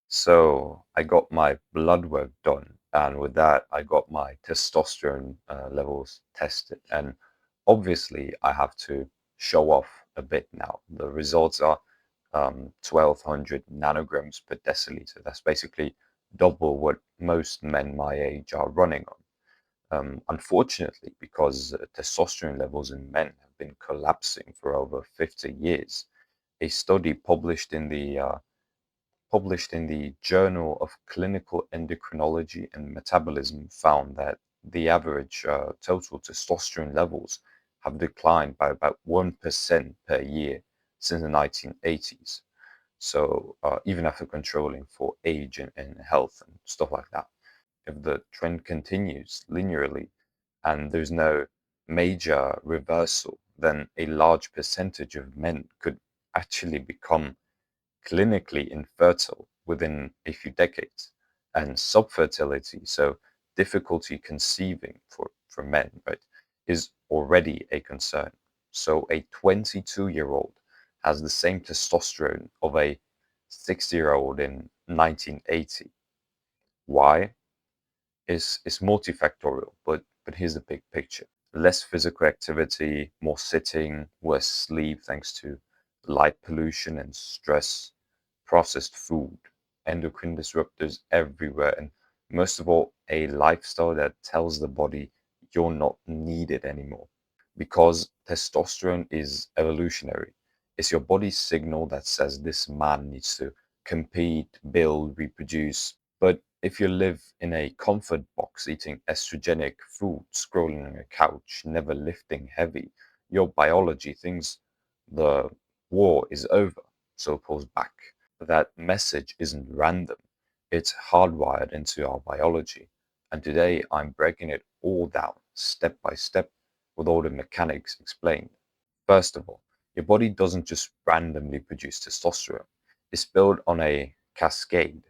So I got my blood work done, and with that, I got my testosterone levels tested. And obviously, I have to show off a bit now. The results are 1200 nanograms per deciliter. That's basically double what most men my age are running on. Unfortunately, because testosterone levels in men have been collapsing for over 50 years, a study published in the Journal of Clinical Endocrinology and Metabolism found that the average total testosterone levels have declined by about 1% per year since the 1980s. So even after controlling for age and health and stuff like that, if the trend continues linearly and there's no major reversal, then a large percentage of men could actually become clinically infertile within a few decades. And subfertility, so difficulty conceiving for men, right, is already a concern. So a 22-year-old has the same testosterone of a 60-year-old in 1980. Why? Is multifactorial, but here's the big picture. Less physical activity, more sitting, worse sleep thanks to light pollution and stress, processed food, endocrine disruptors everywhere, and most of all, a lifestyle that tells the body you're not needed anymore. Because testosterone is evolutionary. It's your body's signal that says this man needs to compete, build, reproduce. But if you live in a comfort box eating estrogenic food, scrolling on a couch, never lifting heavy, your biology thinks the war is over, so it pulls back. That message isn't random, it's hardwired into our biology. And today I'm breaking it all down, step by step, with all the mechanics explained. First of all, your body doesn't just randomly produce testosterone. It's built on a cascade,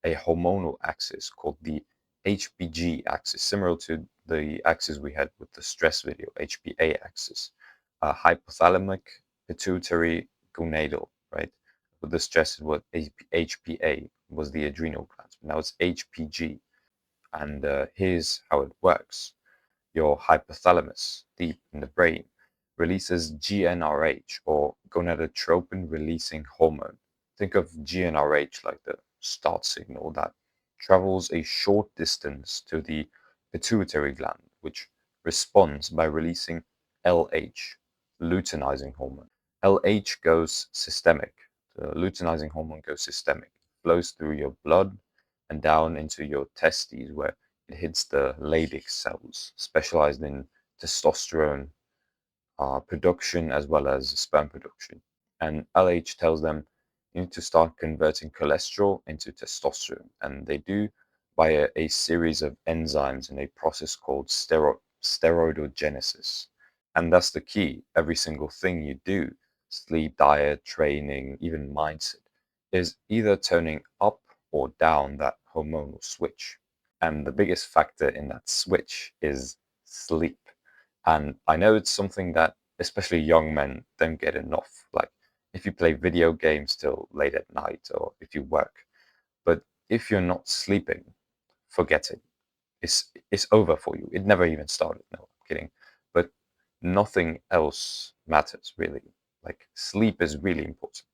a hormonal axis called the HPG axis, similar to the axis we had with the stress video, HPA axis, hypothalamic, pituitary, gonadal, right? With the stress, what HPA was the adrenal glands. Now it's HPG, and here's how it works. Your hypothalamus, deep in the brain, releases GnRH, or gonadotropin releasing hormone. Think of GnRH like the start signal that travels a short distance to the pituitary gland, which responds by releasing LH, luteinizing hormone. LH goes systemic. The luteinizing hormone goes systemic, flows through your blood and down into your testes, where it hits the Leydig cells, specialized in testosterone production as well as sperm production. And LH tells them you need to start converting cholesterol into testosterone. And they do by a series of enzymes in a process called steroidogenesis. And that's the key. Every single thing you do, sleep, diet, training, even mindset, is either turning up or down that hormonal switch. And the biggest factor in that switch is sleep. And I know it's something that especially young men don't get enough. Like if you play video games till late at night or if you work. But if you're not sleeping, forget it. It's over for you. It never even started. No, I'm kidding. But nothing else matters really. Like sleep is really important.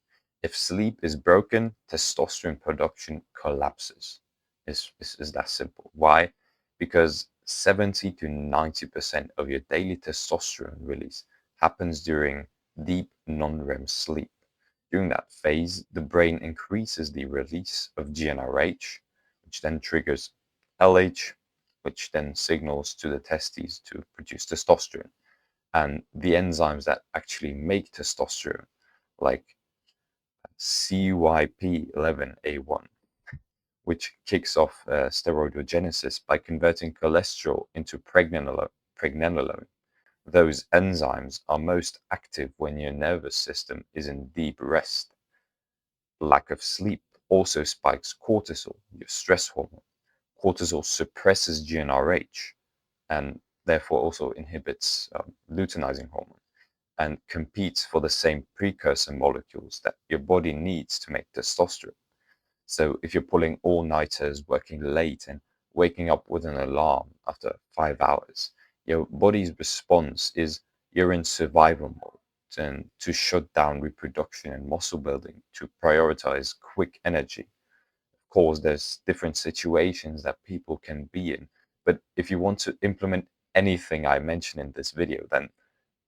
If sleep is broken, testosterone production collapses. It's that simple. Why? Because 70 to 90% of your daily testosterone release happens during deep non-REM sleep. During that phase, the brain increases the release of GnRH, which then triggers LH, which then signals to the testes to produce testosterone. And the enzymes that actually make testosterone, like CYP11A1, which kicks off steroidogenesis by converting cholesterol into pregnenolone. Those enzymes are most active when your nervous system is in deep rest. Lack of sleep also spikes cortisol, your stress hormone. Cortisol suppresses GnRH and therefore also inhibits luteinizing hormone and competes for the same precursor molecules that your body needs to make testosterone. So if you're pulling all-nighters, working late, and waking up with an alarm after 5 hours, your body's response is you're in survival mode and to shut down reproduction and muscle building to prioritize quick energy. Of course, there's different situations that people can be in, but if you want to implement anything I mentioned in this video, then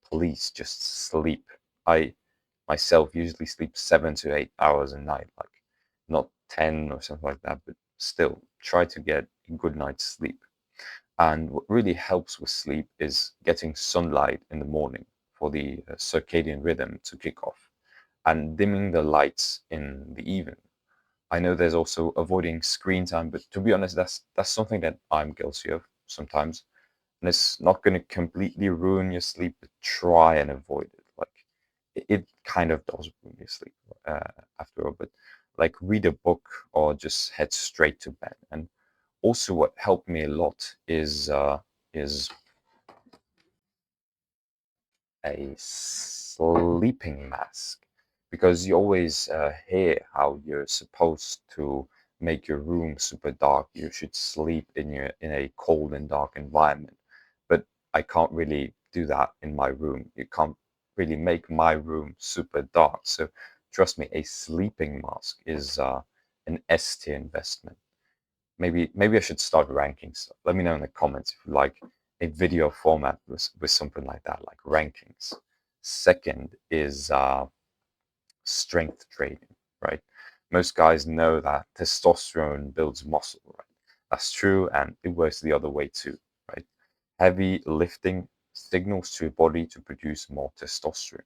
please just sleep. I myself usually sleep 7 to 8 hours a night, like not 10 or something like that, but still try to get a good night's sleep. And what really helps with sleep is getting sunlight in the morning for the circadian rhythm to kick off and dimming the lights in the evening. I know there's also avoiding screen time, but to be honest, that's something that I'm guilty of sometimes. And it's not going to completely ruin your sleep, but try and avoid it. Like it kind of does ruin your sleep after all, but like read a book or just head straight to bed. And also, what helped me a lot is a sleeping mask, because you always hear how you're supposed to make your room super dark. You should sleep in a cold and dark environment, but I can't really do that in my room. You can't really make my room super dark. So trust me, a sleeping mask is an S tier investment. Maybe I should start ranking stuff. Let me know in the comments if you like a video format with something like that, like rankings. Second is strength training, right? Most guys know that testosterone builds muscle, right? That's true, and it works the other way too, right? Heavy lifting signals to your body to produce more testosterone.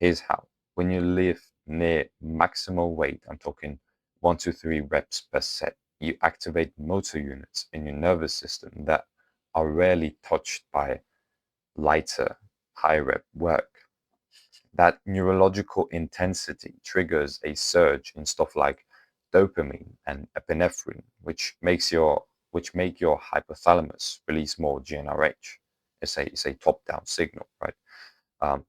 Here's how. When you lift near maximal weight, I'm talking 1 to 3 reps per set, you activate motor units in your nervous system that are rarely touched by lighter, high rep work. That neurological intensity triggers a surge in stuff like dopamine and epinephrine, which make your hypothalamus release more GnRH. It's a top-down signal, right?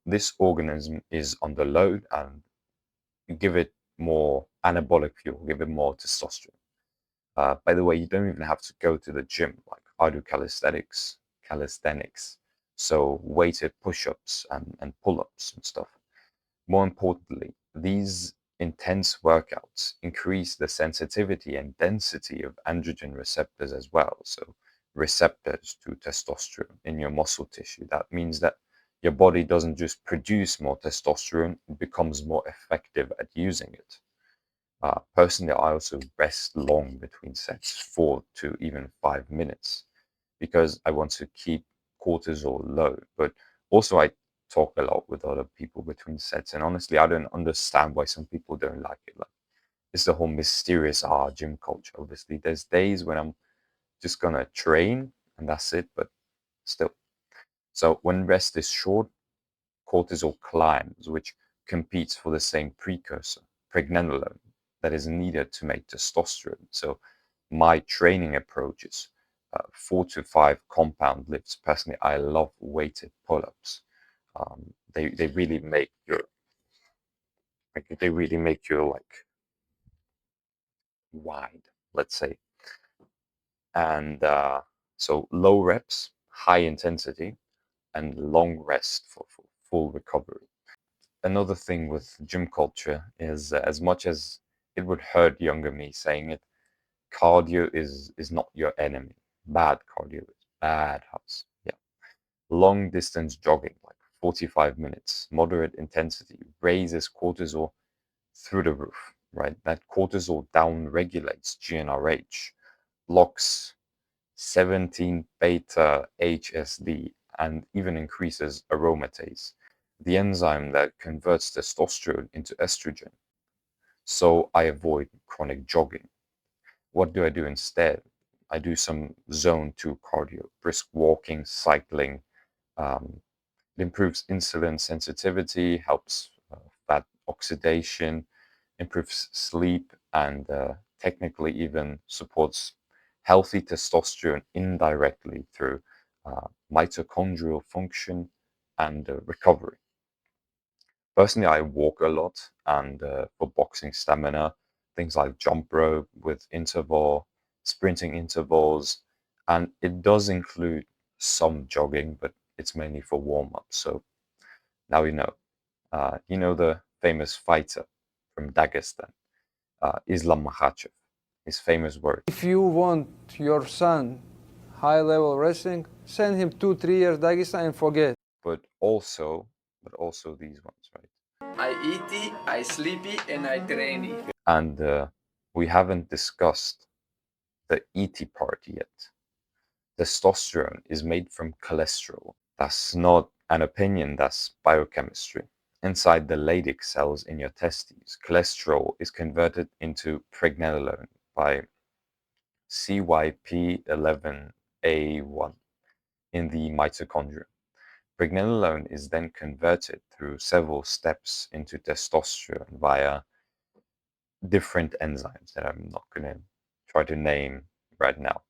This organism is under load, and give it more anabolic fuel, give it more testosterone. By the way, you don't even have to go to the gym. Like I do calisthenics, so weighted push-ups and pull-ups and stuff. More importantly, these intense workouts increase the sensitivity and density of androgen receptors as well. So receptors to testosterone in your muscle tissue. That means that your body doesn't just produce more testosterone, it becomes more effective at using it. Personally, I also rest long between sets, 4 to even 5 minutes, because I want to keep cortisol low. But also, I talk a lot with other people between sets, and honestly, I don't understand why some people don't like it. Like it's the whole mysterious gym culture. Obviously, there's days when I'm just gonna train and that's it, but still. So when rest is short, cortisol climbs, which competes for the same precursor, pregnenolone, that is needed to make testosterone. So my training approach is 4 to 5 compound lifts. Personally, I love weighted pull-ups. They really make your like wide, let's say, and so low reps, high intensity, and long rest for full recovery. Another thing with gym culture is as much as it would hurt younger me saying it, cardio is not your enemy. Bad cardio is bad house. Yeah. Long distance jogging, like 45 minutes, moderate intensity, raises cortisol through the roof, right? That cortisol down regulates GnRH, blocks 17 beta HSD, and even increases aromatase, the enzyme that converts testosterone into estrogen. So I avoid chronic jogging. What do I do instead? I do some zone 2 cardio, brisk walking, cycling. Um, it improves insulin sensitivity, helps fat oxidation, improves sleep, and technically even supports healthy testosterone indirectly through mitochondrial function and recovery. Personally, I walk a lot, and for boxing stamina, things like jump rope with interval, sprinting intervals, and it does include some jogging, but it's mainly for warm-up. So now you know. You know the famous fighter from Dagestan, Islam Makhachev, his famous words. If you want your son high level wrestling, send him 2 3 years Dagestan and forget. But also, these ones, right? I eat, I sleepy, and I trainy. And we haven't discussed the ET part yet. Testosterone is made from cholesterol. That's not an opinion, that's biochemistry. Inside the Leydig cells in your testes, cholesterol is converted into pregnenolone by CYP11A1 in the mitochondria. Pregnenolone is then converted through several steps into testosterone via different enzymes that I'm not going to try to name right now.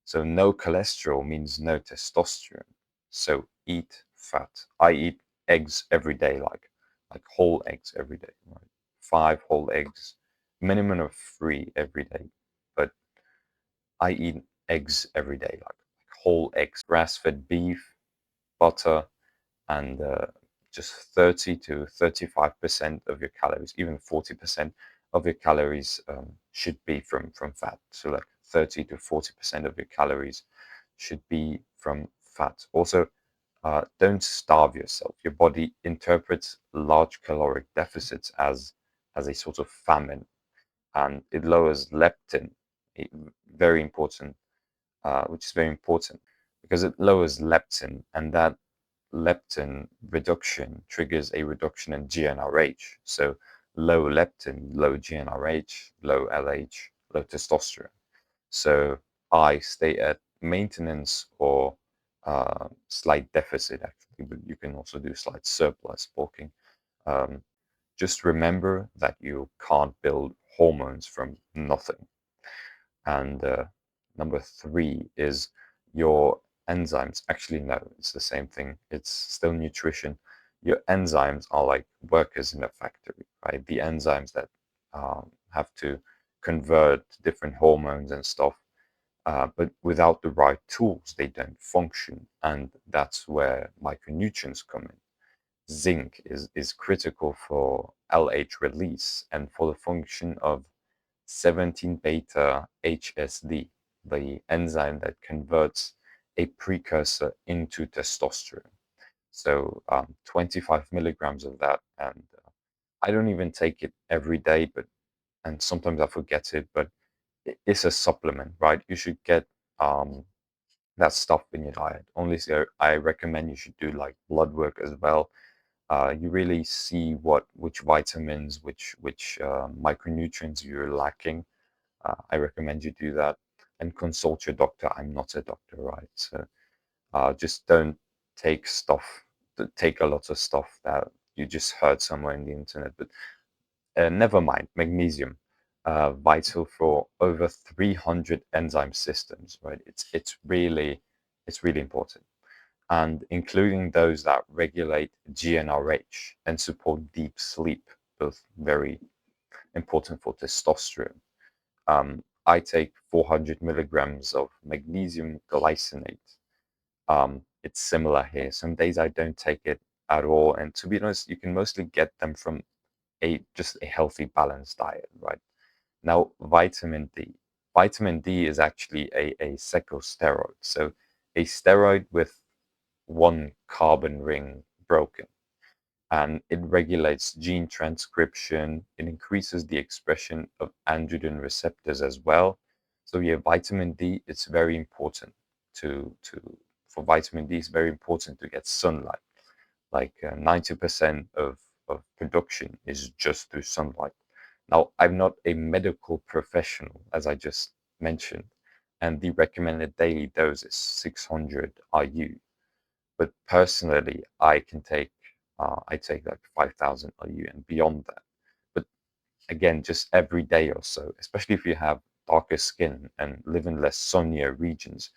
So no cholesterol means no testosterone. So eat fat. I eat eggs every day, like whole eggs every day, right? 5 whole eggs, minimum of 3 every day. But I eat eggs every day, like whole eggs, grass-fed beef, butter, and just 30 to 35% of your calories, even 40% of your calories should be from fat. So like 30 to 40% of your calories should be from fat. Also, don't starve yourself. Your body interprets large caloric deficits as a sort of famine, and it lowers leptin, very important, which is very important because it lowers leptin, and that leptin reduction triggers a reduction in GnRH. So low leptin, low GnRH, low LH, low testosterone. So I stay at maintenance or slight deficit, actually, but you can also do slight surplus bulking. Um, just remember that you can't build hormones from nothing. And number 3 is your enzymes. Actually, no, it's the same thing. It's still nutrition. Your enzymes are like workers in a factory, right? The enzymes that have to convert different hormones and stuff. But without the right tools, they don't function. And that's where micronutrients come in. Zinc is critical for LH release and for the function of 17 beta HSD, the enzyme that converts a precursor into testosterone. So 25 milligrams of that, and I don't even take it every day, and sometimes I forget it, but it's a supplement, right? You should get that stuff in your diet. Only so I recommend you should do like blood work as well. You really see which vitamins, which micronutrients you're lacking. I recommend you do that and consult your doctor. I'm not a doctor, right? So just don't take a lot of stuff that you just heard somewhere in the internet. But never mind, magnesium, vital for over 300 enzyme systems, right? It's really important, and including those that regulate GnRH and support deep sleep, both very important for testosterone. I take 400 milligrams of magnesium glycinate. It's similar here. Some days I don't take it at all, and to be honest, you can mostly get them from just a healthy, balanced diet, right? Now, vitamin D. Vitamin D is actually a secosteroid, so a steroid with one carbon ring broken, and it regulates gene transcription. It increases the expression of androgen receptors as well. So yeah, vitamin D, it's very important for vitamin D, it's very important to get sunlight. Like 90% of production is just through sunlight. Now, I'm not a medical professional, as I just mentioned, and the recommended daily dose is 600 IU. But personally, I take like 5,000 IU and beyond that. But again, just every day or so, especially if you have darker skin and live in less sunnier regions,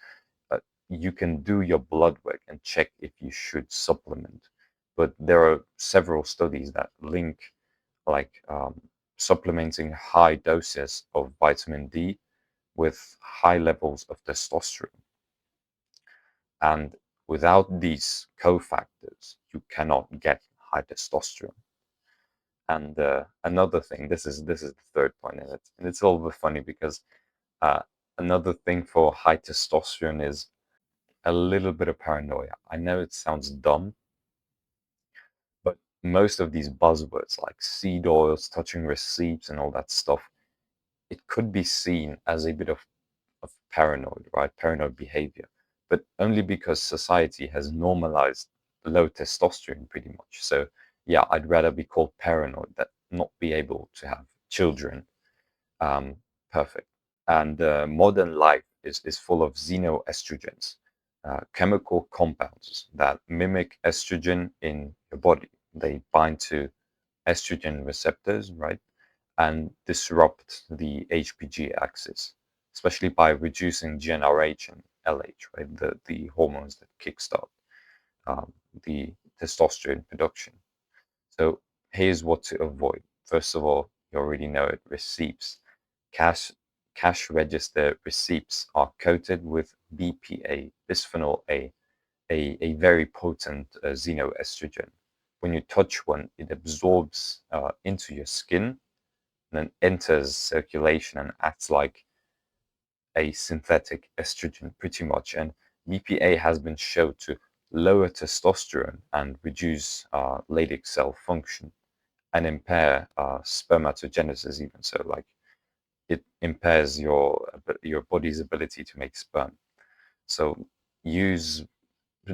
uh, you can do your blood work and check if you should supplement. But there are several studies that link like supplementing high doses of vitamin D with high levels of testosterone. And without these cofactors, you cannot get high testosterone. And another thing, this is the third point, and it's a little bit funny because uh, another thing for high testosterone is a little bit of paranoia. I know it sounds dumb, but most of these buzzwords like seed oils, touching receipts, and all that stuff, it could be seen as a bit of paranoid, right? Paranoid behavior, but only because society has normalized low testosterone pretty much. So, yeah, I'd rather be called paranoid than not be able to have children. Um, Perfect. And modern life is full of xenoestrogens, chemical compounds that mimic estrogen in your body. They bind to estrogen receptors, right? And disrupt the HPG axis, especially by reducing GnRH and LH, right? The hormones that kickstart um, the testosterone production. So here's what to avoid. First of all, you already know it, receipts. Cash cash register receipts are coated with BPA, bisphenol A, a very potent xenoestrogen. When you touch one, it absorbs into your skin and then enters circulation and acts like a synthetic estrogen pretty much. And BPA has been shown to lower testosterone and reduce Leydig cell function and impair spermatogenesis even. So like it impairs your body's ability to make sperm. So use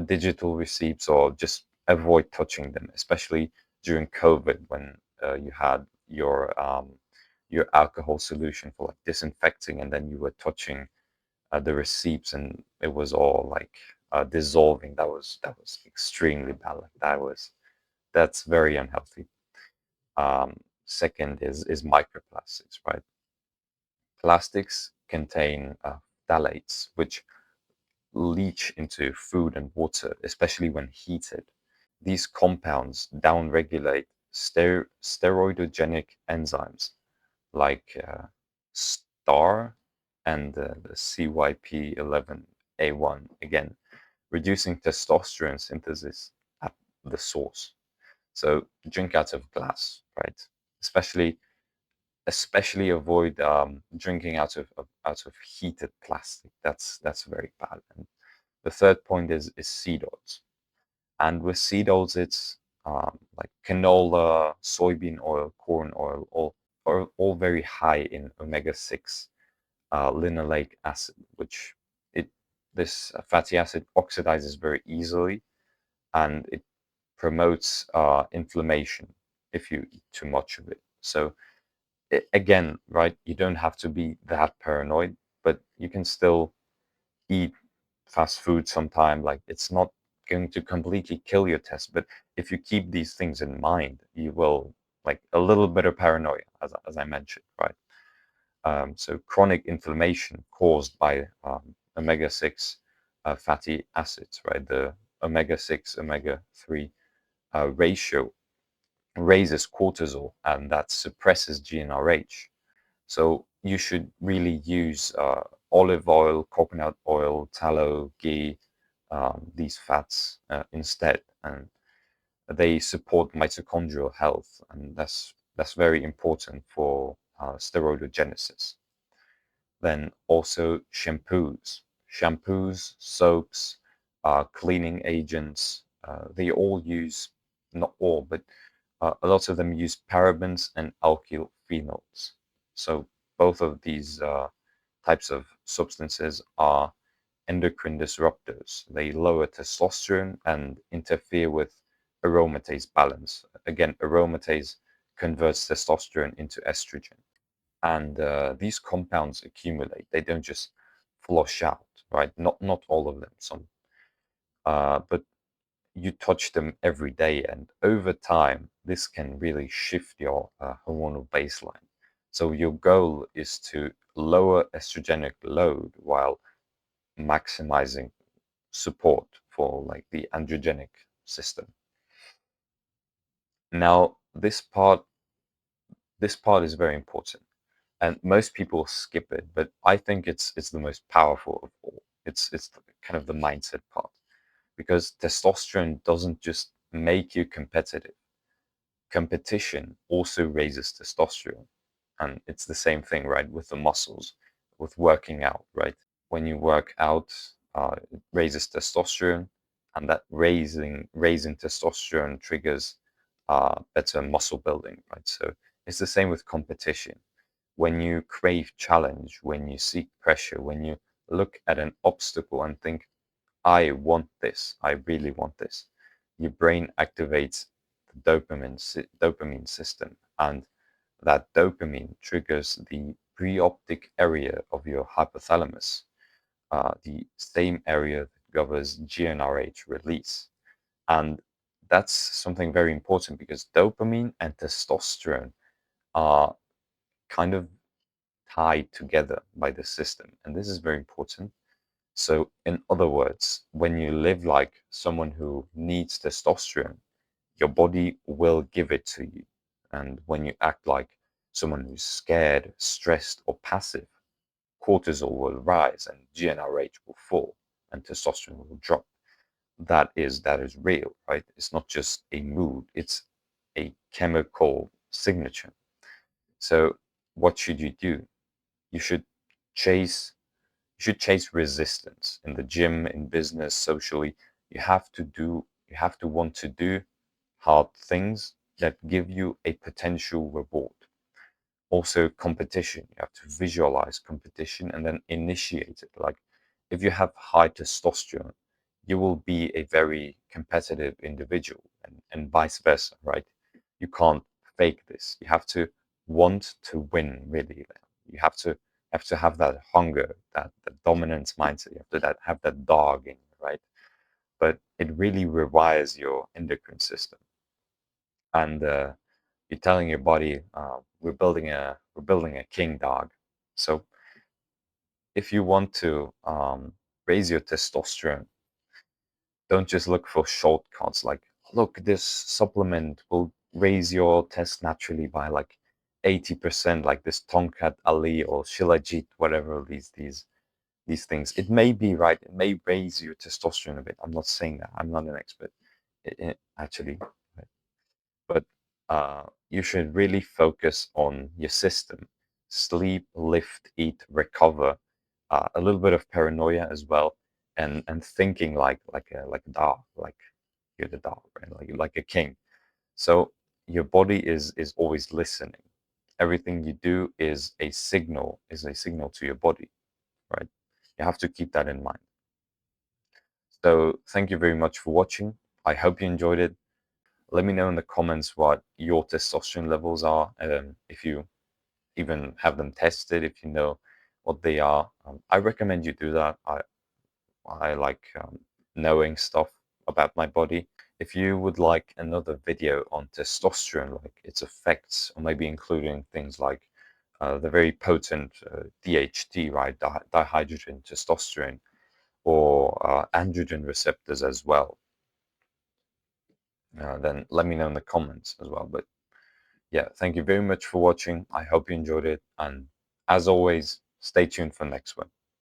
digital receipts or just avoid touching them, especially during COVID when you had your alcohol solution for like disinfecting, and then you were touching the receipts, and it was all like dissolving. That was extremely bad. Like that's very unhealthy. Second is microplastics, right? Plastics contain phthalates, which leach into food and water, especially when heated. These compounds downregulate steroidogenic enzymes like STAR and the CYP11A1, again, reducing testosterone synthesis at the source. So drink out of glass, right? Especially especially avoid drinking out of heated plastic. That's very bad. And the third point is seed oils. And with seed oils, it's like canola, soybean oil, corn oil, all very high in omega-6 linoleic acid, which it this fatty acid oxidizes very easily, and it promotes inflammation if you eat too much of it. So again, right, you don't have to be that paranoid, but you can still eat fast food sometime. Like it's not going to completely kill your test, but if you keep these things in mind, you will like a little bit of paranoia, as I mentioned, right? So chronic inflammation caused by omega-6 fatty acids, right? The omega-6 omega-3 ratio raises cortisol, and that suppresses GnRH. So you should really use olive oil, coconut oil, tallow, ghee, these fats instead, and they support mitochondrial health, and that's very important for steroidogenesis. Then also shampoos, soaps, cleaning agents. They all use, not all, but a lot of them use parabens and alkyl phenols. So both of these types of substances are endocrine disruptors. They lower testosterone and interfere with aromatase balance. Again, aromatase converts testosterone into estrogen. And these compounds accumulate. They don't just flush out, right? Not all of them. Some, but you touch them every day, and over time, this can really shift your hormonal baseline. So your goal is to lower estrogenic load while maximizing support for like the androgenic system. Now, this part This part is very important, and most people skip it, but I think it's the most powerful of all. It's kind of the mindset part, because testosterone doesn't just make you competitive. Competition also raises testosterone, and it's the same thing, right, with the muscles, with working out, right? When you work out, it raises testosterone, and that raising testosterone triggers better muscle building, right? So it's the same with competition. When you crave challenge, when you seek pressure, when you look at an obstacle and think, I want this, I really want this, your brain activates the dopamine system, and that dopamine triggers the preoptic area of your hypothalamus, the same area that governs GnRH release. And that's something very important, because dopamine and testosterone are kind of tied together by the system. And this is very important. So, in other words, when you live like someone who needs testosterone, your body will give it to you. And when you act like someone who's scared, stressed, or passive, cortisol will rise and GnRH will fall and testosterone will drop. That is real, right? It's not just a mood, it's a chemical signature. So what should you do? You should chase you should chase resistance in the gym, in business, socially. You have to want to do hard things that give you a potential reward. Also, competition. You have to visualize competition and then initiate it. Like, if you have high testosterone, you will be a very competitive individual, and vice versa, right? You can't fake this. You have to want to win, really. You have to have that hunger, that dominance mindset. You have to have that dog in you, right? But it really rewires your endocrine system, and you're telling your body, we're building a king dog. So if you want to raise your testosterone, don't just look for shortcuts like, look, this supplement will raise your test naturally by like 80%, like this Tonkat Ali or Shilajit, whatever these things. It may be right, it may raise your testosterone a bit. I'm not saying that. I'm not an expert. Actually, right? But you should really focus on your system: sleep, lift, eat, recover, a little bit of paranoia as well, and thinking like a dog, like you're the dog, right? Like a king. So your body is always listening. Everything you do is a signal to your body, right? You have to keep that in mind. So thank you very much for watching. I hope you enjoyed it. Let me know in the comments what your testosterone levels are, if you even have them tested, if you know what they are. I recommend you do that. I like knowing stuff about my body. If you would like another video on testosterone, like its effects, or maybe including things like the very potent DHT, right, dihydrogen testosterone, or androgen receptors as well, then let me know in the comments as well. But yeah, thank you very much for watching. I hope you enjoyed it. And as always, stay tuned for next one.